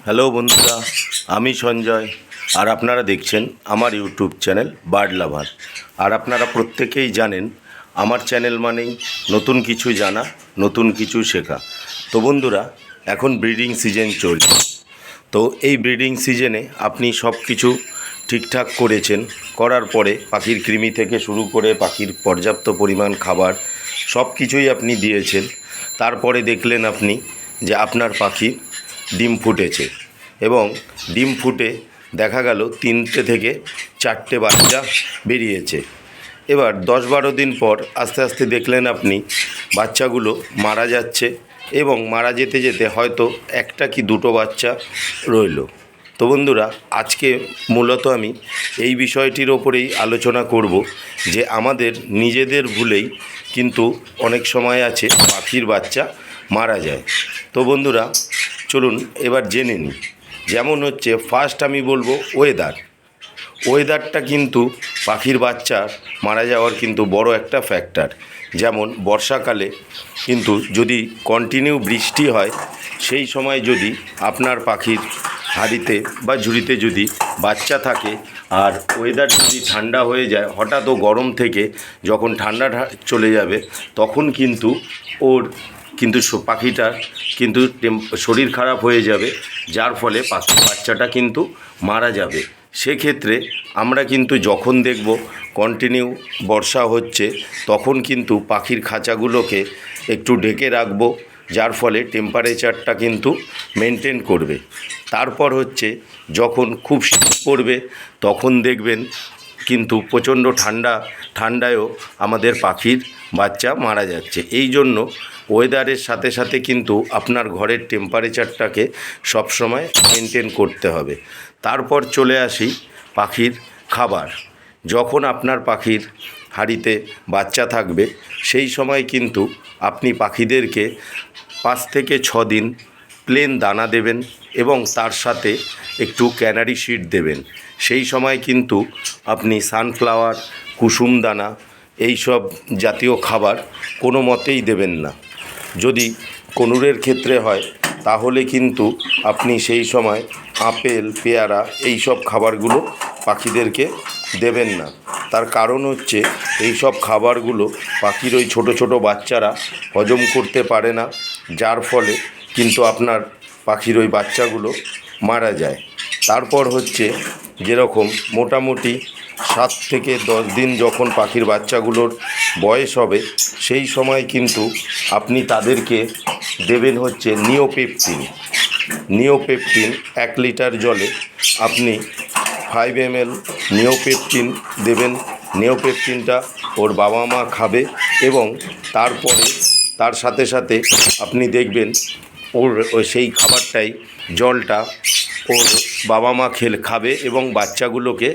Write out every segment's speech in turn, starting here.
Hello বন্ধুরা, আমি সঞ্জয় আর আপনারা দেখছেন আমার ইউটিউব চ্যানেল বার্ড লাভার। আর আপনারা প্রত্যেকেই জানেন আমার চ্যানেল মানেই নতুন কিছু জানা, নতুন কিছু শেখা। তো বন্ধুরা, এখন ব্রিডিং সিজন চলছে। তো এই ব্রিডিং সিজনে আপনি সব কিছু ঠিকঠাক করেছেন, করার পরে পাখির কৃমি থেকে শুরু করে পাখির পর্যাপ্ত পরিমাণ খাবার সব কিছুই আপনি দিয়েছেন। তারপরে দেখলেন আপনি যে আপনার পাখি ডিম ফুটেছে এবং ডিম ফুটে দেখা গেল 3টে থেকে 4টে বাচ্চা বেরিয়েছে। এবার 10-12 দিন পর আস্তে আস্তে দেখলেন আপনি বাচ্চাগুলো মারা যাচ্ছে এবং মারা যেতে যেতে হয়তো একটা কি দুটো বাচ্চা রইল। তো বন্ধুরা, আজকে মূলত আমি এই বিষয়টির ওপরেই আলোচনা করব যে আমাদের নিজেদের ভুলেই কিন্তু অনেক সময় আছে পাখির বাচ্চা মারা যায়। তো বন্ধুরা, চলুন এবার জেনে নিই। যেমন হচ্ছে ফার্স্ট আমি বলবো ওয়েদারটা কিন্তু পাখির বাচ্চা মারা যাওয়ার কিন্তু বড় একটা ফ্যাক্টর। যেমন বর্ষাকালে কিন্তু যদি কন্টিনিউ বৃষ্টি হয়, সেই সময় যদি আপনার পাখির হাঁড়িতে বা ঝুড়িতে যদি বাচ্চা থাকে আর ওয়েদার যদি ঠান্ডা হয়ে যায়, হঠাৎ ও গরম থেকে যখন ঠান্ডা চলে যাবে, তখন কিন্তু ওর কিন্তু পাখিটার কিন্তু শরীর খারাপ হয়ে যাবে, যার ফলে পাখির বাচ্চাটা কিন্তু মারা যাবে। সেক্ষেত্রে আমরা কিন্তু যখন দেখব কন্টিনিউ বর্ষা হচ্ছে, তখন কিন্তু পাখির খাঁচাগুলোকে একটু ঢেকে রাখবো, যার ফলে টেম্পারেচারটা কিন্তু মেনটেন করবে। তারপর হচ্ছে যখন খুব শীত পড়বে, তখন দেখবেন কিন্তু প্রচণ্ড ঠান্ডায়ও আমাদের পাখির বাচ্চা মারা যাচ্ছে। এই জন্য ওয়েদারের সাথে সাথে কিন্তু আপনার ঘরের টেম্পারেচারটাকে সবসময় মেনটেন করতে হবে। তারপর চলে আসি পাখির খাবার। যখন আপনার পাখির হাঁড়িতে বাচ্চা থাকবে, সেই সময় কিন্তু আপনি পাখিদেরকে 5 থেকে 6 দিন প্লেন দানা দেবেন এবং তার সাথে একটু ক্যানারি শিট দেবেন। সেই সময় কিন্তু আপনি সানফ্লাওয়ার, কুসুম দানা এই সব জাতীয় খাবার কোনো মতেই দেবেন না। যদি কোনুরের ক্ষেত্রে হয়, তাহলে কিন্তু আপনি সেই সময় আপেল, পেয়ারা এই সব খাবারগুলো পাখিদেরকে দেবেন না। তার কারণ হচ্ছে এই সব খাবারগুলো পাখির ওই ছোটো ছোটো বাচ্চারা হজম করতে পারে না, যার ফলে কিন্তু আপনার পাখির ওই বাচ্চাগুলো মারা যায়। তারপর হচ্ছে যেরকম মোটামুটি 7 থেকে 10 দিন যখন পাখির বাচ্চাগুলোর বয়স হবে, সেই সময় কিন্তু আপনি তাদেরকে দেবেন হচ্ছে নিওপেপটিন 1 লিটার জলে আপনি 5 ml নিওপেপটিন দেবেন। নিওপেপটিনটা ওর বাবা মা খাবে এবং তারপরে তার সাথে সাথে আপনি দেখবেন ওর সেই খাবারটাই, জলটা ওর বাবা মা খাবে এবং বাচ্চাগুলোকে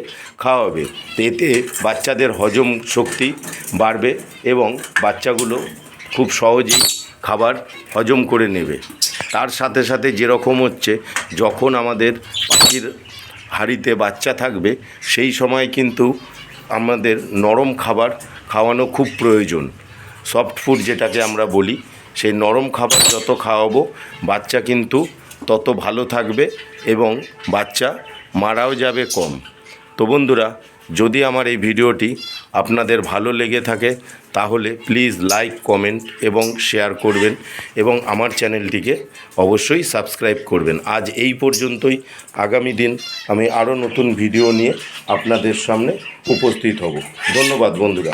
খাওয়াবে। এতে বাচ্চাদের হজম শক্তি বাড়বে এবং বাচ্চাগুলো খুব সহজেই খাবার হজম করে নেবে। তার সাথে সাথে যেরকম হচ্ছে যখন আমাদের পাখির হাঁড়িতে বাচ্চা থাকবে, সেই সময় কিন্তু আমাদের নরম খাবার খাওয়ানো খুব প্রয়োজন। সফট ফুড যেটাকে আমরা বলি, সেই নরম খাবার যত খাওয়াবো বাচ্চা কিন্তু তত ভালো থাকবে এবং বাচ্চা মারাও যাবে কম। তো বন্ধুরা, যদি আমার এই ভিডিওটি আপনাদের ভালো লেগে থাকে, তাহলে প্লিজ লাইক, কমেন্ট এবং শেয়ার করবেন এবং আমার চ্যানেলটিকে অবশ্যই সাবস্ক্রাইব করবেন। আজ এই পর্যন্তই। আগামী দিন আমি আরও নতুন ভিডিও নিয়ে আপনাদের সামনে উপস্থিত হব। ধন্যবাদ বন্ধুরা।